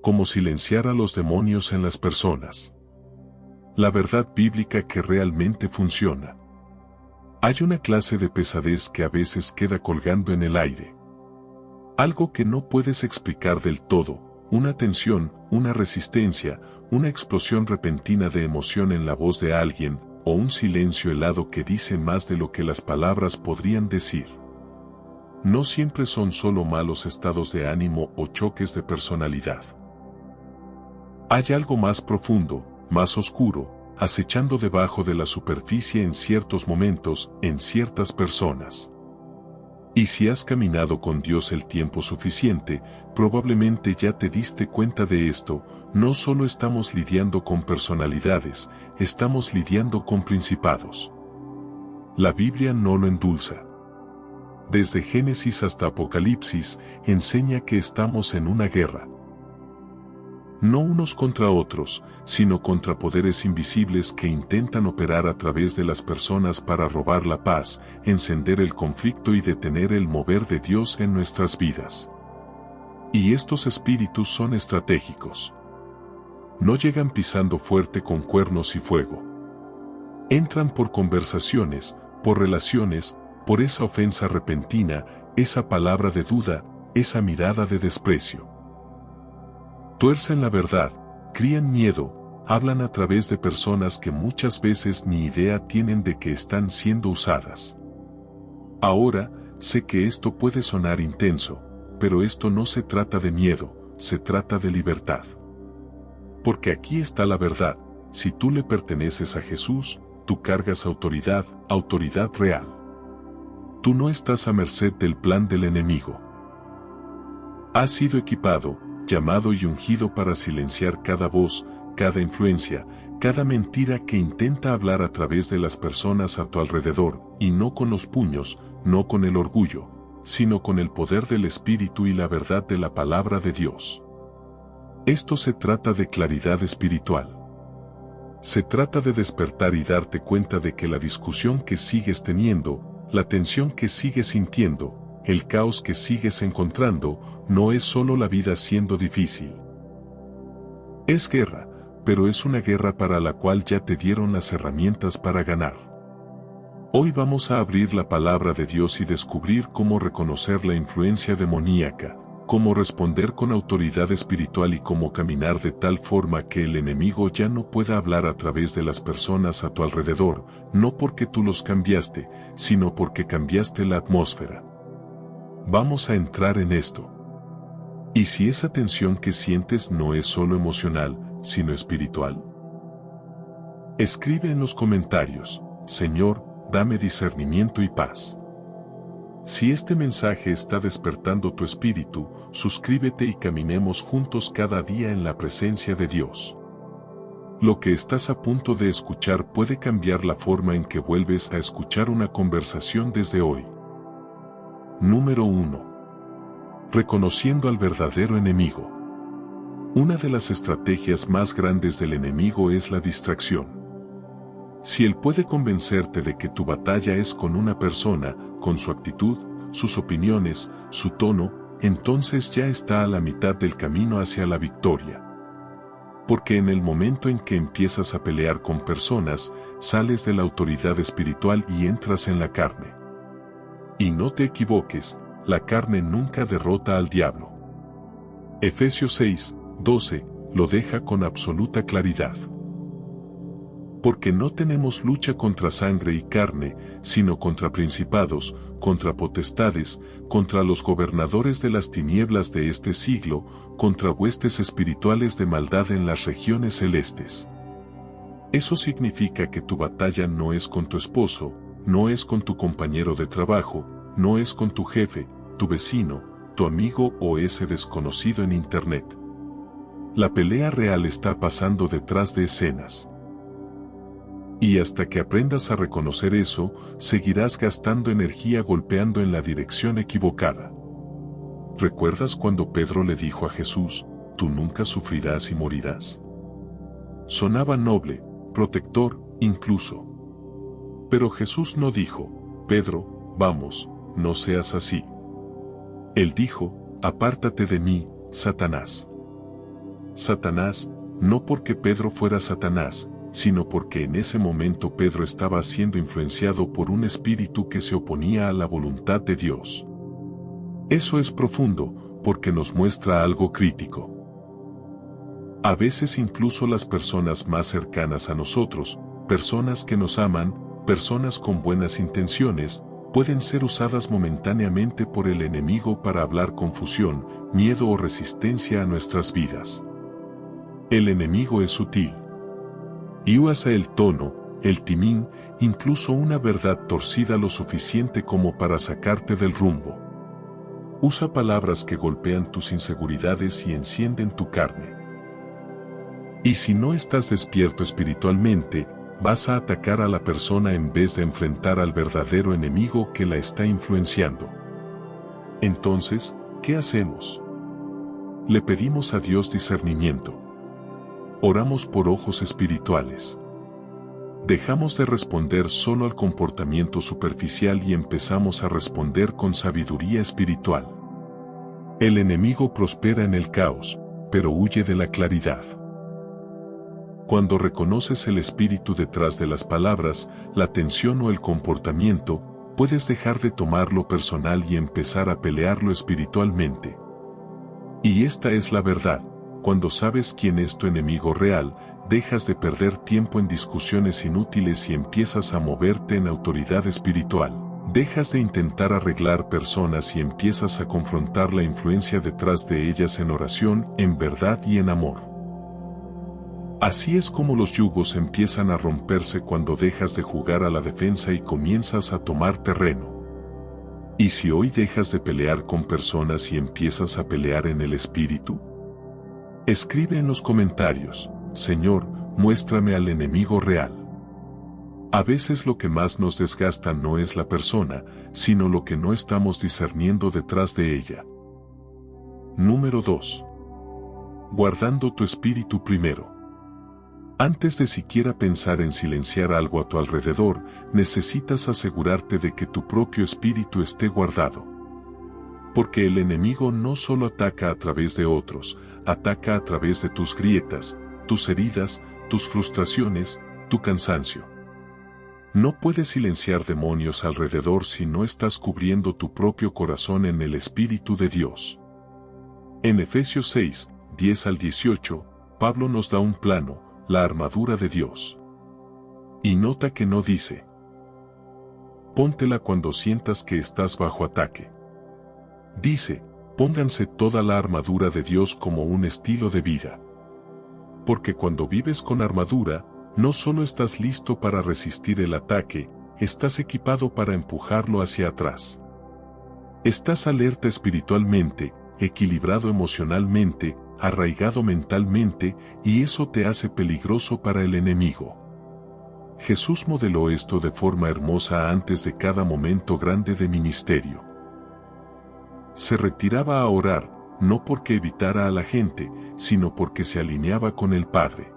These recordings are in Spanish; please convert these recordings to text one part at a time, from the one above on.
como silenciar a los demonios en las personas. La verdad bíblica que realmente funciona. Hay una clase de pesadez que a veces queda colgando en el aire. Algo que no puedes explicar del todo, una tensión, una resistencia, una explosión repentina de emoción en la voz de alguien, o un silencio helado que dice más de lo que las palabras podrían decir. No siempre son solo malos estados de ánimo o choques de personalidad. Hay algo más profundo, más oscuro, acechando debajo de la superficie en ciertos momentos, en ciertas personas. Y si has caminado con Dios el tiempo suficiente, probablemente ya te diste cuenta de esto. No solo estamos lidiando con personalidades, estamos lidiando con principados. La Biblia no lo endulza. Desde Génesis hasta Apocalipsis, enseña que estamos en una guerra. No unos contra otros, sino contra poderes invisibles que intentan operar a través de las personas para robar la paz, encender el conflicto y detener el mover de Dios en nuestras vidas. Y estos espíritus son estratégicos. No llegan pisando fuerte con cuernos y fuego. Entran por conversaciones, por relaciones, por esa ofensa repentina, esa palabra de duda, esa mirada de desprecio. Tuercen la verdad, crían miedo, hablan a través de personas que muchas veces ni idea tienen de que están siendo usadas. Ahora, sé que esto puede sonar intenso, pero esto no se trata de miedo, se trata de libertad. Porque aquí está la verdad, si tú le perteneces a Jesús, tú cargas autoridad, autoridad real. Tú no estás a merced del plan del enemigo. Has sido equipado, llamado y ungido para silenciar cada voz, cada influencia, cada mentira que intenta hablar a través de las personas a tu alrededor, y no con los puños, no con el orgullo, sino con el poder del Espíritu y la verdad de la palabra de Dios. Esto se trata de claridad espiritual. Se trata de despertar y darte cuenta de que la discusión que sigues teniendo, la tensión que sigues sintiendo, el caos que sigues encontrando, no es solo la vida siendo difícil. Es guerra, pero es una guerra para la cual ya te dieron las herramientas para ganar. Hoy vamos a abrir la palabra de Dios y descubrir cómo reconocer la influencia demoníaca, cómo responder con autoridad espiritual y cómo caminar de tal forma que el enemigo ya no pueda hablar a través de las personas a tu alrededor, no porque tú los cambiaste, sino porque cambiaste la atmósfera. Vamos a entrar en esto. ¿Y si esa tensión que sientes no es solo emocional, sino espiritual? Escribe en los comentarios, Señor, dame discernimiento y paz. Si este mensaje está despertando tu espíritu, suscríbete y caminemos juntos cada día en la presencia de Dios. Lo que estás a punto de escuchar puede cambiar la forma en que vuelves a escuchar una conversación desde hoy. Número 1. Reconociendo al verdadero enemigo. Una de las estrategias más grandes del enemigo es la distracción. Si él puede convencerte de que tu batalla es con una persona, con su actitud, sus opiniones, su tono, entonces ya está a la mitad del camino hacia la victoria. Porque en el momento en que empiezas a pelear con personas, sales de la autoridad espiritual y entras en la carne. Y no te equivoques, la carne nunca derrota al diablo. Efesios 6:12 lo deja con absoluta claridad. Porque no tenemos lucha contra sangre y carne, sino contra principados, contra potestades, contra los gobernadores de las tinieblas de este siglo, contra huestes espirituales de maldad en las regiones celestes. Eso significa que tu batalla no es con tu esposo, no es con tu compañero de trabajo, no es con tu jefe, tu vecino, tu amigo o ese desconocido en internet. La pelea real está pasando detrás de escenas. Y hasta que aprendas a reconocer eso, seguirás gastando energía golpeando en la dirección equivocada. ¿Recuerdas cuando Pedro le dijo a Jesús, tú nunca sufrirás y morirás? Sonaba noble, protector, incluso. Pero Jesús no dijo, Pedro, vamos, no seas así. Él dijo, apártate de mí, Satanás. Satanás, no porque Pedro fuera Satanás, sino porque en ese momento Pedro estaba siendo influenciado por un espíritu que se oponía a la voluntad de Dios. Eso es profundo, porque nos muestra algo crítico. A veces incluso las personas más cercanas a nosotros, personas que nos aman, personas con buenas intenciones, pueden ser usadas momentáneamente por el enemigo para hablar confusión, miedo o resistencia a nuestras vidas. El enemigo es sutil. Y usa el tono, el timín, incluso una verdad torcida lo suficiente como para sacarte del rumbo. Usa palabras que golpean tus inseguridades y encienden tu carne. Y si no estás despierto espiritualmente, vas a atacar a la persona en vez de enfrentar al verdadero enemigo que la está influenciando. Entonces, ¿qué hacemos? Le pedimos a Dios discernimiento. Oramos por ojos espirituales. Dejamos de responder solo al comportamiento superficial y empezamos a responder con sabiduría espiritual. El enemigo prospera en el caos, pero huye de la claridad. Cuando reconoces el espíritu detrás de las palabras, la tensión o el comportamiento, puedes dejar de tomarlo personal y empezar a pelearlo espiritualmente. Y esta es la verdad. Cuando sabes quién es tu enemigo real, dejas de perder tiempo en discusiones inútiles y empiezas a moverte en autoridad espiritual. Dejas de intentar arreglar personas y empiezas a confrontar la influencia detrás de ellas en oración, en verdad y en amor. Así es como los yugos empiezan a romperse cuando dejas de jugar a la defensa y comienzas a tomar terreno. ¿Y si hoy dejas de pelear con personas y empiezas a pelear en el espíritu? Escribe en los comentarios, Señor, muéstrame al enemigo real. A veces lo que más nos desgasta no es la persona, sino lo que no estamos discerniendo detrás de ella. Número 2. Guardando tu espíritu primero. Antes de siquiera pensar en silenciar algo a tu alrededor, necesitas asegurarte de que tu propio espíritu esté guardado. Porque el enemigo no solo ataca a través de otros, ataca a través de tus grietas, tus heridas, tus frustraciones, tu cansancio. No puedes silenciar demonios alrededor si no estás cubriendo tu propio corazón en el Espíritu de Dios. En Efesios 6, 10 al 18, Pablo nos da un plano, la armadura de Dios. Y nota que no dice: póntela cuando sientas que estás bajo ataque. Dice: pónganse toda la armadura de Dios como un estilo de vida. Porque cuando vives con armadura, no solo estás listo para resistir el ataque, estás equipado para empujarlo hacia atrás. Estás alerta espiritualmente, equilibrado emocionalmente, arraigado mentalmente, y eso te hace peligroso para el enemigo. Jesús modeló esto de forma hermosa antes de cada momento grande de ministerio. Se retiraba a orar, no porque evitara a la gente, sino porque se alineaba con el Padre.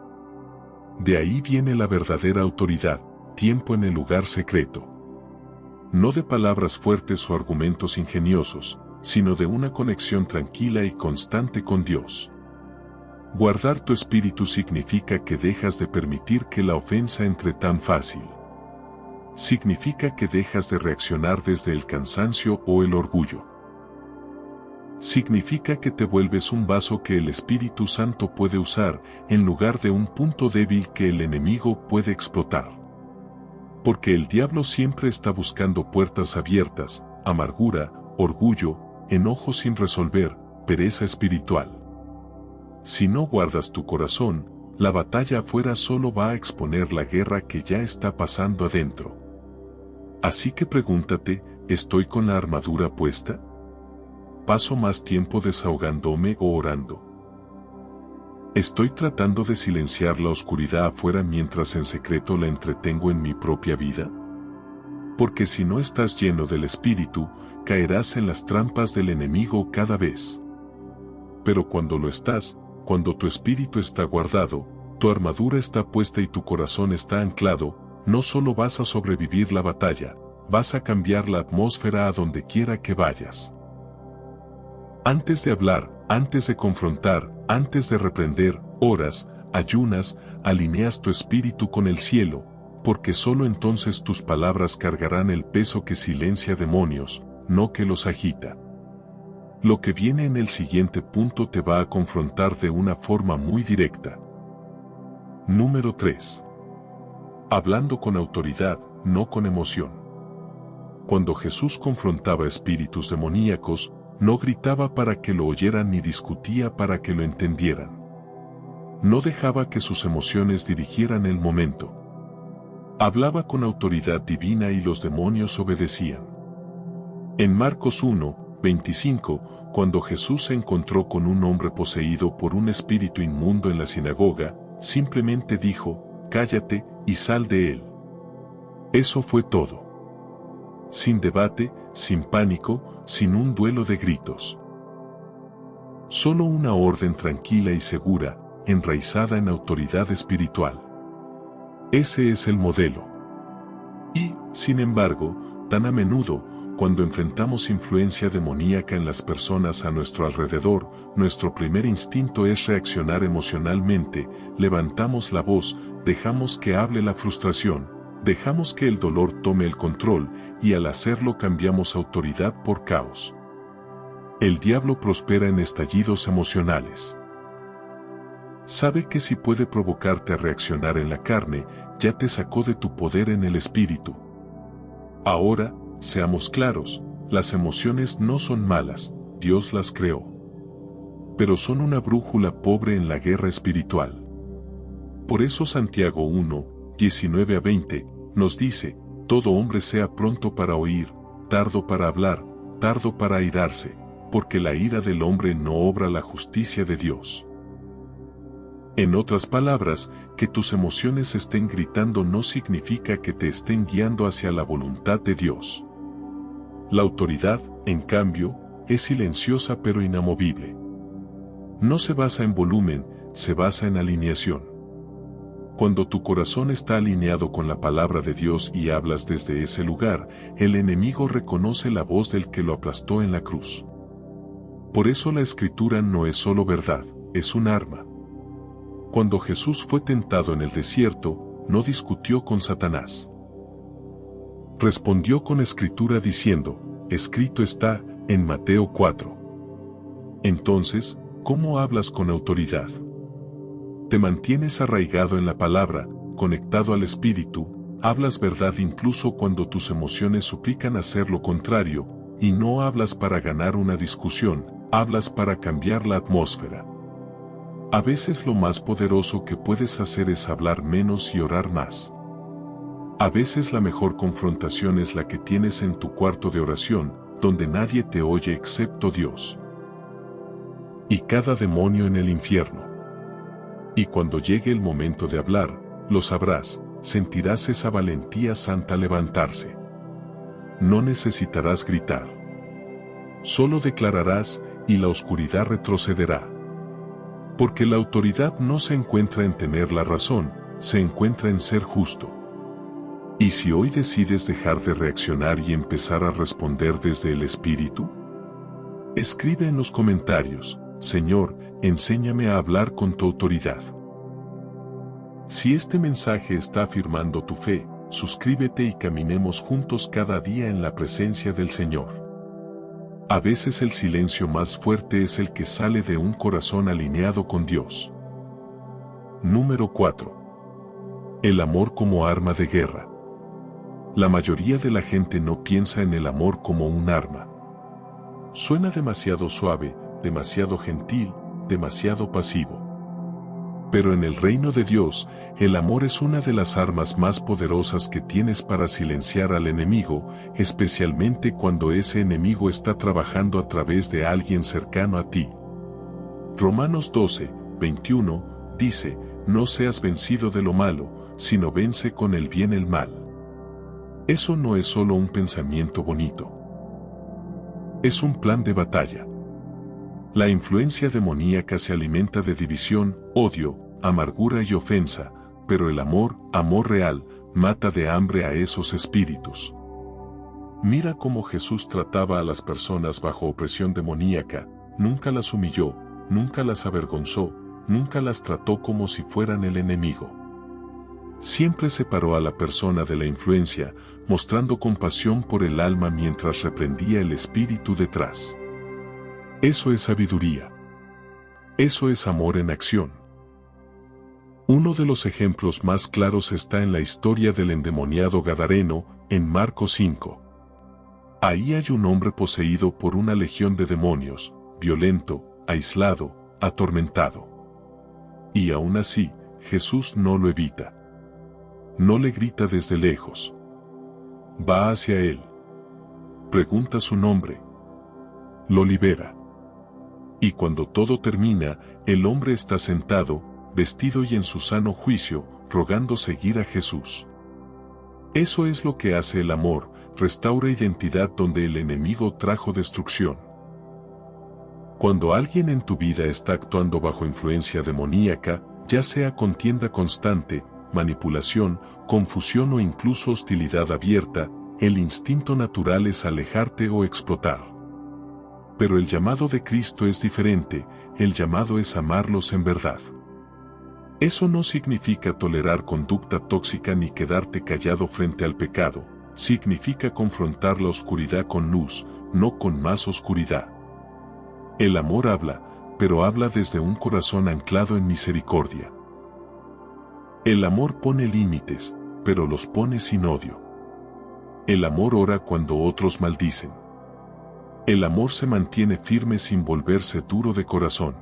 De ahí viene la verdadera autoridad, tiempo en el lugar secreto. No de palabras fuertes o argumentos ingeniosos, sino de una conexión tranquila y constante con Dios. Guardar tu espíritu significa que dejas de permitir que la ofensa entre tan fácil. Significa que dejas de reaccionar desde el cansancio o el orgullo. Significa que te vuelves un vaso que el Espíritu Santo puede usar, en lugar de un punto débil que el enemigo puede explotar. Porque el diablo siempre está buscando puertas abiertas, amargura, orgullo, enojo sin resolver, pereza espiritual. Si no guardas tu corazón, la batalla afuera solo va a exponer la guerra que ya está pasando adentro. Así que pregúntate, ¿estoy con la armadura puesta? ¿Paso más tiempo desahogándome o orando? ¿Estoy tratando de silenciar la oscuridad afuera mientras en secreto la entretengo en mi propia vida? Porque si no estás lleno del Espíritu, caerás en las trampas del enemigo cada vez. Pero cuando lo estás, cuando tu espíritu está guardado, tu armadura está puesta y tu corazón está anclado, no solo vas a sobrevivir la batalla, vas a cambiar la atmósfera a donde quiera que vayas. Antes de hablar, Antes de confrontar, antes de reprender, oras, ayunas, alineas tu espíritu con el cielo, porque solo entonces tus palabras cargarán el peso que silencia demonios, no que los agita. Lo que viene en el siguiente punto te va a confrontar de una forma muy directa. Número 3. Hablando con autoridad, no con emoción. Cuando Jesús confrontaba espíritus demoníacos, no gritaba para que lo oyeran ni discutía para que lo entendieran. No dejaba que sus emociones dirigieran el momento. Hablaba con autoridad divina y los demonios obedecían. En Marcos 1:25, cuando Jesús se encontró con un hombre poseído por un espíritu inmundo en la sinagoga, simplemente dijo, «Cállate y sal de él». Eso fue todo. Sin debate, sin pánico, sin un duelo de gritos. Solo una orden tranquila y segura, enraizada en autoridad espiritual. Ese es el modelo. Y, sin embargo, tan a menudo, cuando enfrentamos influencia demoníaca en las personas a nuestro alrededor, nuestro primer instinto es reaccionar emocionalmente, levantamos la voz, dejamos que hable la frustración, dejamos que el dolor tome el control, y al hacerlo cambiamos autoridad por caos. El diablo prospera en estallidos emocionales. Sabe que si puede provocarte a reaccionar en la carne, ya te sacó de tu poder en el espíritu. Ahora, seamos claros, las emociones no son malas, Dios las creó. Pero son una brújula pobre en la guerra espiritual. Por eso Santiago 1:19-20, nos dice, todo hombre sea pronto para oír, tardo para hablar, tardo para airarse, porque la ira del hombre no obra la justicia de Dios. En otras palabras, que tus emociones estén gritando no significa que te estén guiando hacia la voluntad de Dios. La autoridad, en cambio, es silenciosa pero inamovible. No se basa en volumen, se basa en alineación. Cuando tu corazón está alineado con la palabra de Dios y hablas desde ese lugar, el enemigo reconoce la voz del que lo aplastó en la cruz. Por eso la Escritura no es solo verdad, es un arma. Cuando Jesús fue tentado en el desierto, no discutió con Satanás. Respondió con Escritura diciendo, escrito está, en Mateo 4. Entonces, ¿cómo hablas con autoridad? Te mantienes arraigado en la palabra, conectado al Espíritu, hablas verdad incluso cuando tus emociones suplican hacer lo contrario, y no hablas para ganar una discusión, hablas para cambiar la atmósfera. A veces lo más poderoso que puedes hacer es hablar menos y orar más. A veces la mejor confrontación es la que tienes en tu cuarto de oración, donde nadie te oye excepto Dios. Y cada demonio en el infierno. Y cuando llegue el momento de hablar, lo sabrás, sentirás esa valentía santa levantarse. No necesitarás gritar. Solo declararás, y la oscuridad retrocederá. Porque la autoridad no se encuentra en tener la razón, se encuentra en ser justo. ¿Y si hoy decides dejar de reaccionar y empezar a responder desde el Espíritu? Escribe en los comentarios, Señor, enséñame a hablar con tu autoridad. Si este mensaje está afirmando tu fe, suscríbete y caminemos juntos cada día en la presencia del Señor. A veces el silencio más fuerte es el que sale de un corazón alineado con Dios. Número 4. El amor como arma de guerra. La mayoría de la gente no piensa en el amor como un arma. Suena demasiado suave, demasiado gentil, demasiado pasivo. Pero en el reino de Dios, el amor es una de las armas más poderosas que tienes para silenciar al enemigo, especialmente cuando ese enemigo está trabajando a través de alguien cercano a ti. Romanos 12:21 dice, no seas vencido de lo malo, sino vence con el bien el mal. Eso no es solo un pensamiento bonito. Es un plan de batalla. La influencia demoníaca se alimenta de división, odio, amargura y ofensa, pero el amor real, mata de hambre a esos espíritus. Mira cómo Jesús trataba a las personas bajo opresión demoníaca, nunca las humilló, nunca las avergonzó, nunca las trató como si fueran el enemigo. Siempre separó a la persona de la influencia, mostrando compasión por el alma mientras reprendía el espíritu detrás. Eso es sabiduría. Eso es amor en acción. Uno de los ejemplos más claros está en la historia del endemoniado Gadareno, en Marcos 5. Ahí hay un hombre poseído por una legión de demonios, violento, aislado, atormentado. Y aún así, Jesús no lo evita. No le grita desde lejos. Va hacia él. Pregunta su nombre. Lo libera. Y cuando todo termina, el hombre está sentado, vestido y en su sano juicio, rogando seguir a Jesús. Eso es lo que hace el amor, restaura identidad donde el enemigo trajo destrucción. Cuando alguien en tu vida está actuando bajo influencia demoníaca, ya sea contienda constante, manipulación, confusión o incluso hostilidad abierta, el instinto natural es alejarte o explotar. Pero el llamado de Cristo es diferente, el llamado es amarlos en verdad. Eso no significa tolerar conducta tóxica ni quedarte callado frente al pecado, significa confrontar la oscuridad con luz, no con más oscuridad. El amor habla, pero habla desde un corazón anclado en misericordia. El amor pone límites, pero los pone sin odio. El amor ora cuando otros maldicen. El amor se mantiene firme sin volverse duro de corazón.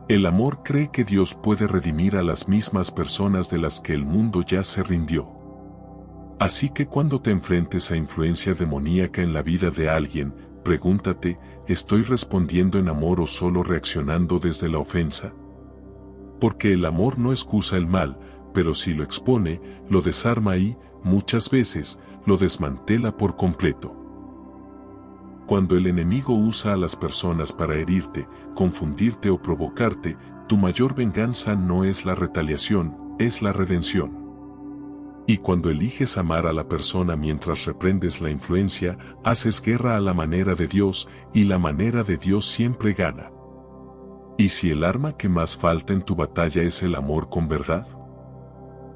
El amor cree que Dios puede redimir a las mismas personas de las que el mundo ya se rindió. Así que cuando te enfrentes a influencia demoníaca en la vida de alguien, pregúntate, ¿estoy respondiendo en amor o solo reaccionando desde la ofensa? Porque el amor no excusa el mal, pero si lo expone, lo desarma y, muchas veces, lo desmantela por completo. Cuando el enemigo usa a las personas para herirte, confundirte o provocarte, tu mayor venganza no es la retaliación, es la redención. Y cuando eliges amar a la persona mientras reprendes la influencia, haces guerra a la manera de Dios, y la manera de Dios siempre gana. ¿Y si el arma que más falta en tu batalla es el amor con verdad?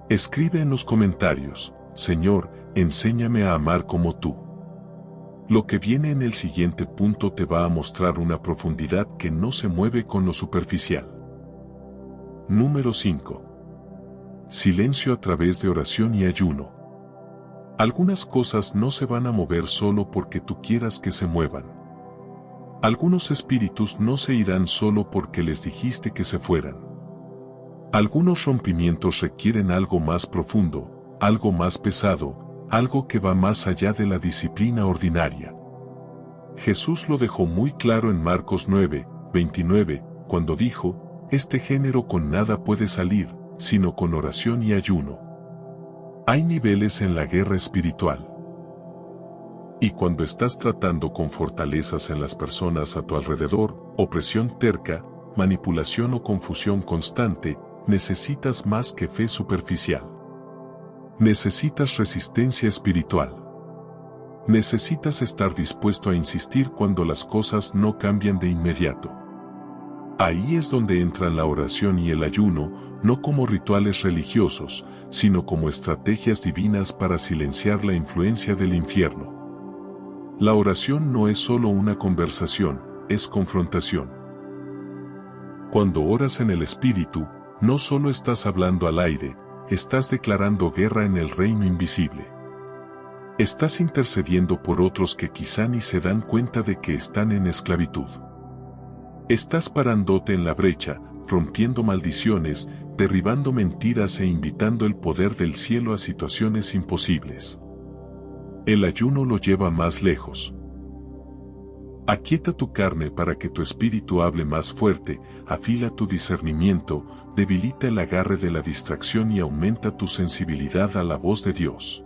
Escribe en los comentarios, Señor, enséñame a amar como tú. Lo que viene en el siguiente punto te va a mostrar una profundidad que no se mueve con lo superficial. Número 5. Silencio a través de oración y ayuno. Algunas cosas no se van a mover solo porque tú quieras que se muevan. Algunos espíritus no se irán solo porque les dijiste que se fueran. Algunos rompimientos requieren algo más profundo, algo más pesado, algo que va más allá de la disciplina ordinaria. Jesús lo dejó muy claro en Marcos 9, 29, cuando dijo, este género con nada puede salir, sino con oración y ayuno. Hay niveles en la guerra espiritual. Y cuando estás tratando con fortalezas en las personas a tu alrededor, opresión terca, manipulación o confusión constante, necesitas más que fe superficial. Necesitas resistencia espiritual. Necesitas estar dispuesto a insistir cuando las cosas no cambian de inmediato. Ahí es donde entran la oración y el ayuno, no como rituales religiosos, sino como estrategias divinas para silenciar la influencia del infierno. La oración no es solo una conversación, es confrontación. Cuando oras en el Espíritu, no solo estás hablando al aire, estás declarando guerra en el reino invisible. Estás intercediendo por otros que quizá ni se dan cuenta de que están en esclavitud. Estás parándote en la brecha, rompiendo maldiciones, derribando mentiras e invitando el poder del cielo a situaciones imposibles. El ayuno lo lleva más lejos. Aquieta tu carne para que tu espíritu hable más fuerte, afila tu discernimiento, debilita el agarre de la distracción y aumenta tu sensibilidad a la voz de Dios.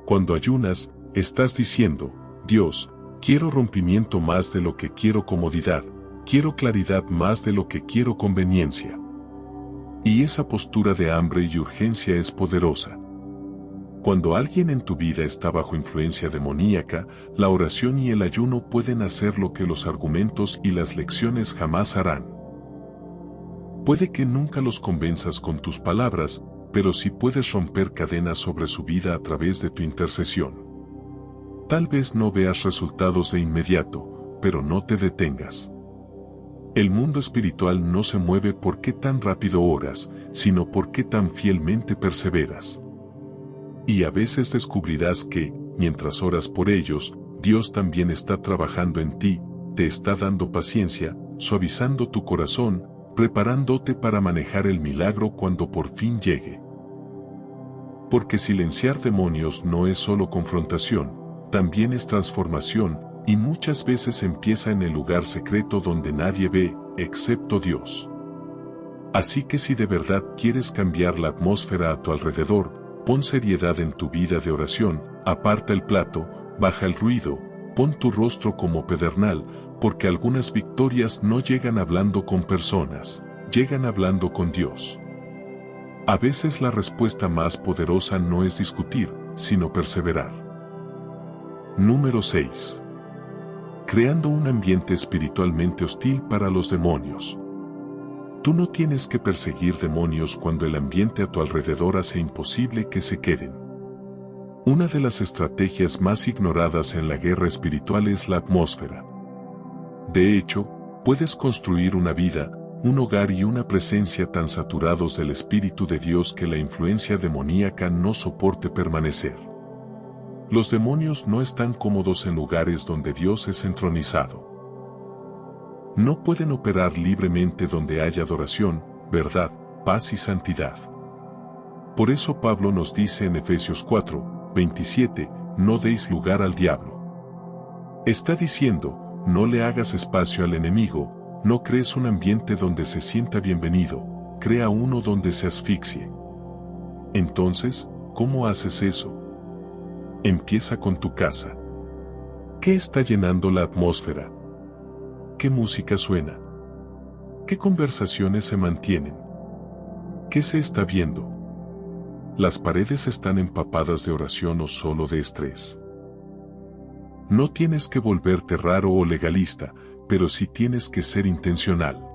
Cuando ayunas, estás diciendo, Dios, quiero rompimiento más de lo que quiero comodidad, quiero claridad más de lo que quiero conveniencia. Y esa postura de hambre y urgencia es poderosa. Cuando alguien en tu vida está bajo influencia demoníaca, la oración y el ayuno pueden hacer lo que los argumentos y las lecciones jamás harán. Puede que nunca los convenzas con tus palabras, pero sí puedes romper cadenas sobre su vida a través de tu intercesión. Tal vez no veas resultados de inmediato, pero no te detengas. El mundo espiritual no se mueve por qué tan rápido oras, sino por qué tan fielmente perseveras. Y a veces descubrirás que, mientras oras por ellos, Dios también está trabajando en ti, te está dando paciencia, suavizando tu corazón, preparándote para manejar el milagro cuando por fin llegue. Porque silenciar demonios no es solo confrontación, también es transformación, y muchas veces empieza en el lugar secreto donde nadie ve, excepto Dios. Así que si de verdad quieres cambiar la atmósfera a tu alrededor, pon seriedad en tu vida de oración, aparta el plato, baja el ruido, pon tu rostro como pedernal, porque algunas victorias no llegan hablando con personas, llegan hablando con Dios. A veces la respuesta más poderosa no es discutir, sino perseverar. Número 6. Creando un ambiente espiritualmente hostil para los demonios. Tú no tienes que perseguir demonios cuando el ambiente a tu alrededor hace imposible que se queden. Una de las estrategias más ignoradas en la guerra espiritual es la atmósfera. De hecho, puedes construir una vida, un hogar y una presencia tan saturados del Espíritu de Dios que la influencia demoníaca no soporte permanecer. Los demonios no están cómodos en lugares donde Dios es entronizado. No pueden operar libremente donde haya adoración, verdad, paz y santidad. Por eso Pablo nos dice en Efesios 4:27, no deis lugar al diablo. Está diciendo, no le hagas espacio al enemigo, no crees un ambiente donde se sienta bienvenido, crea uno donde se asfixie. Entonces, ¿cómo haces eso? Empieza con tu casa. ¿Qué está llenando la atmósfera? ¿Qué música suena? ¿Qué conversaciones se mantienen? ¿Qué se está viendo? ¿Las paredes están empapadas de oración o solo de estrés? No tienes que volverte raro o legalista, pero sí tienes que ser intencional.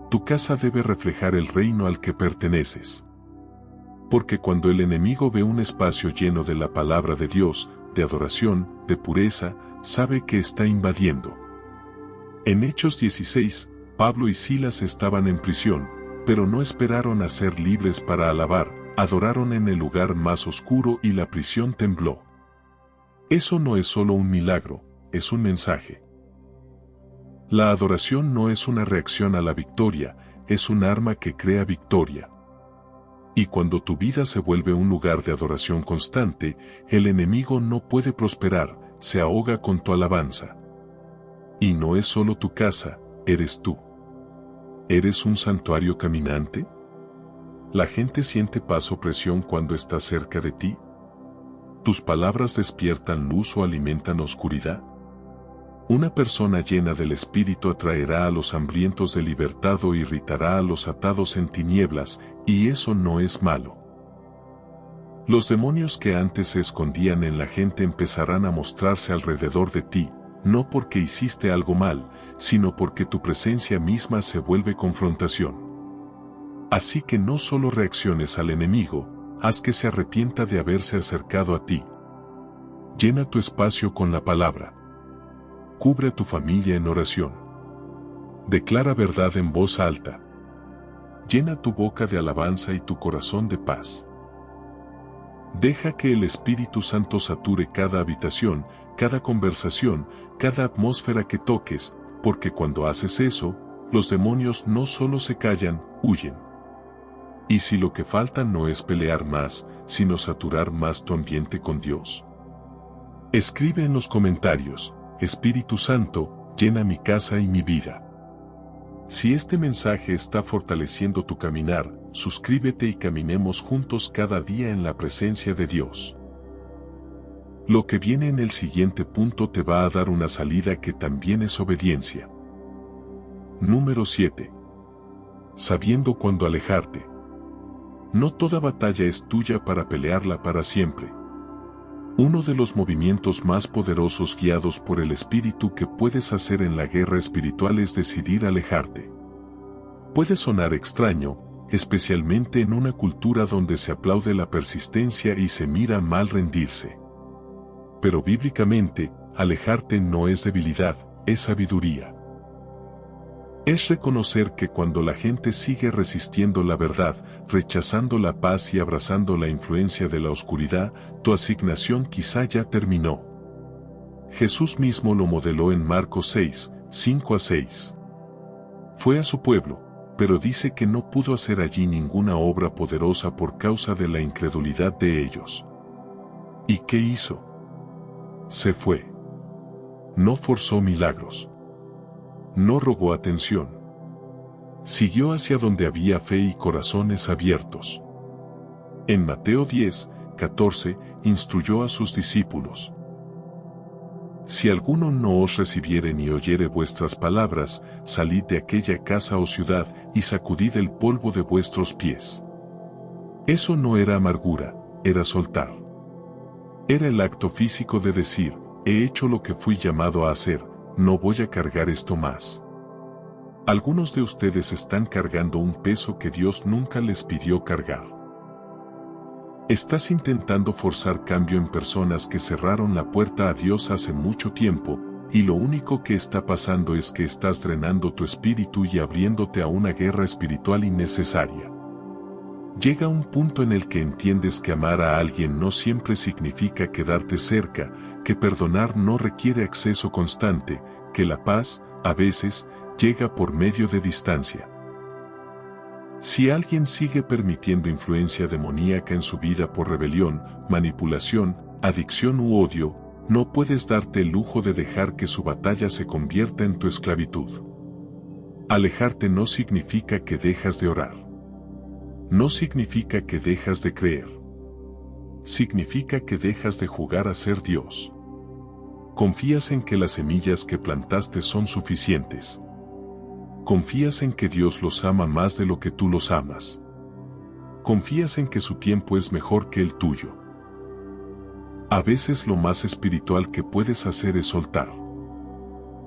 Tu casa debe reflejar el reino al que perteneces. Porque cuando el enemigo ve un espacio lleno de la palabra de Dios, de adoración, de pureza, sabe que está invadiendo. En Hechos 16, Pablo y Silas estaban en prisión, pero no esperaron a ser libres para alabar, adoraron en el lugar más oscuro y la prisión tembló. Eso no es solo un milagro, es un mensaje. La adoración no es una reacción a la victoria, es un arma que crea victoria. Y cuando tu vida se vuelve un lugar de adoración constante, el enemigo no puede prosperar, se ahoga con tu alabanza. Y no es solo tu casa, eres tú. ¿Eres un santuario caminante? ¿La gente siente paz o presión cuando está cerca de ti? ¿Tus palabras despiertan luz o alimentan oscuridad? Una persona llena del Espíritu atraerá a los hambrientos de libertad o irritará a los atados en tinieblas, y eso no es malo. Los demonios que antes se escondían en la gente empezarán a mostrarse alrededor de ti, no porque hiciste algo mal, sino porque tu presencia misma se vuelve confrontación. Así que no solo reacciones al enemigo, haz que se arrepienta de haberse acercado a ti. Llena tu espacio con la palabra. Cubre a tu familia en oración. Declara verdad en voz alta. Llena tu boca de alabanza y tu corazón de paz. Deja que el Espíritu Santo sature cada habitación, cada conversación, cada atmósfera que toques, porque cuando haces eso, los demonios no solo se callan, huyen. ¿Y si lo que falta no es pelear más, sino saturar más tu ambiente con Dios? Escribe en los comentarios, Espíritu Santo, llena mi casa y mi vida. Si este mensaje está fortaleciendo tu caminar, suscríbete y caminemos juntos cada día en la presencia de Dios. Lo que viene en el siguiente punto te va a dar una salida que también es obediencia. Número 7. Sabiendo cuándo alejarte. No toda batalla es tuya para pelearla para siempre. Uno de los movimientos más poderosos guiados por el espíritu que puedes hacer en la guerra espiritual es decidir alejarte. Puede sonar extraño, especialmente en una cultura donde se aplaude la persistencia y se mira mal rendirse. Pero bíblicamente, alejarte no es debilidad, es sabiduría. Es reconocer que cuando la gente sigue resistiendo la verdad, rechazando la paz y abrazando la influencia de la oscuridad, tu asignación quizá ya terminó. Jesús mismo lo modeló en Marcos 6, 5-6. Fue a su pueblo, pero dice que no pudo hacer allí ninguna obra poderosa por causa de la incredulidad de ellos. ¿Y qué hizo? Se fue. No forzó milagros. No rogó atención. Siguió hacia donde había fe y corazones abiertos. En Mateo 10, 14, instruyó a sus discípulos: Si alguno no os recibiere ni oyere vuestras palabras, salid de aquella casa o ciudad, y sacudid el polvo de vuestros pies. Eso no era amargura, era soltar. Era el acto físico de decir: he hecho lo que fui llamado a hacer, no voy a cargar esto más. Algunos de ustedes están cargando un peso que Dios nunca les pidió cargar. Estás intentando forzar cambio en personas que cerraron la puerta a Dios hace mucho tiempo, y lo único que está pasando es que estás drenando tu espíritu y abriéndote a una guerra espiritual innecesaria. Llega un punto en el que entiendes que amar a alguien no siempre significa quedarte cerca, que perdonar no requiere acceso constante, que la paz, a veces, llega por medio de distancia. Si alguien sigue permitiendo influencia demoníaca en su vida por rebelión, manipulación, adicción u odio, no puedes darte el lujo de dejar que su batalla se convierta en tu esclavitud. Alejarte no significa que dejas de orar. No significa que dejas de creer. Significa que dejas de jugar a ser Dios. Confías en que las semillas que plantaste son suficientes. Confías en que Dios los ama más de lo que tú los amas. Confías en que su tiempo es mejor que el tuyo. A veces lo más espiritual que puedes hacer es soltar.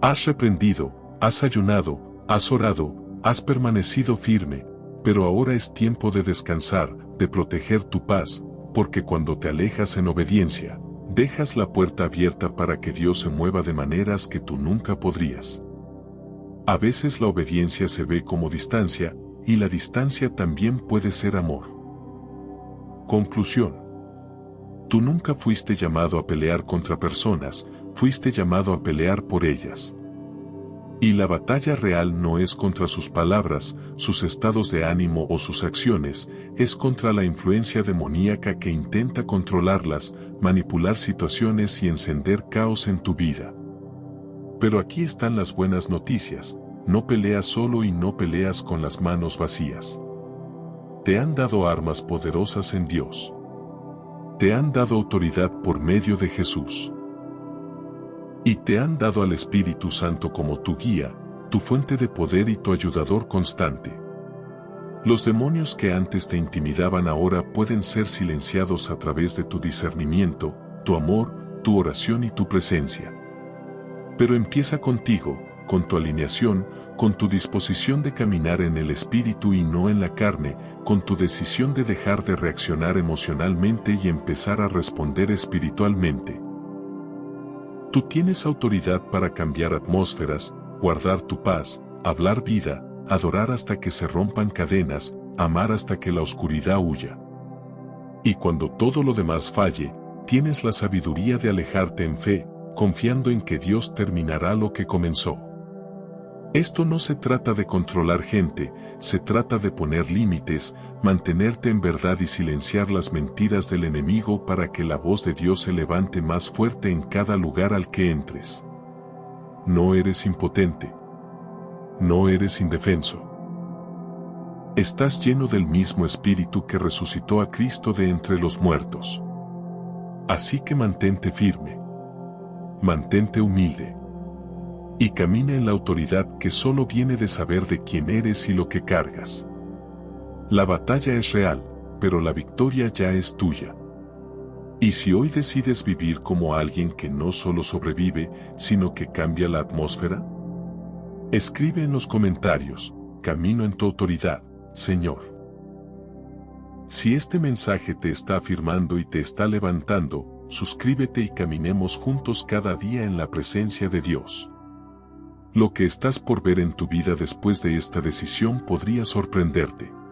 Has reprendido, has ayunado, has orado, has permanecido firme, pero ahora es tiempo de descansar, de proteger tu paz, porque cuando te alejas en obediencia, dejas la puerta abierta para que Dios se mueva de maneras que tú nunca podrías. A veces la obediencia se ve como distancia, y la distancia también puede ser amor. Conclusión. Tú nunca fuiste llamado a pelear contra personas, fuiste llamado a pelear por ellas. Y la batalla real no es contra sus palabras, sus estados de ánimo o sus acciones, es contra la influencia demoníaca que intenta controlarlas, manipular situaciones y encender caos en tu vida. Pero aquí están las buenas noticias: no peleas solo y no peleas con las manos vacías. Te han dado armas poderosas en Dios. Te han dado autoridad por medio de Jesús. Y te han dado al Espíritu Santo como tu guía, tu fuente de poder y tu ayudador constante. Los demonios que antes te intimidaban ahora pueden ser silenciados a través de tu discernimiento, tu amor, tu oración y tu presencia. Pero empieza contigo, con tu alineación, con tu disposición de caminar en el Espíritu y no en la carne, con tu decisión de dejar de reaccionar emocionalmente y empezar a responder espiritualmente. Tú tienes autoridad para cambiar atmósferas, guardar tu paz, hablar vida, adorar hasta que se rompan cadenas, amar hasta que la oscuridad huya. Y cuando todo lo demás falle, tienes la sabiduría de alejarte en fe, confiando en que Dios terminará lo que comenzó. Esto no se trata de controlar gente, se trata de poner límites, mantenerte en verdad y silenciar las mentiras del enemigo para que la voz de Dios se levante más fuerte en cada lugar al que entres. No eres impotente. No eres indefenso. Estás lleno del mismo Espíritu que resucitó a Cristo de entre los muertos. Así que mantente firme. Mantente humilde. Y camina en la autoridad que solo viene de saber de quién eres y lo que cargas. La batalla es real, pero la victoria ya es tuya. ¿Y si hoy decides vivir como alguien que no solo sobrevive, sino que cambia la atmósfera? Escribe en los comentarios: camino en tu autoridad, Señor. Si este mensaje te está afirmando y te está levantando, suscríbete y caminemos juntos cada día en la presencia de Dios. Lo que estás por ver en tu vida después de esta decisión podría sorprenderte.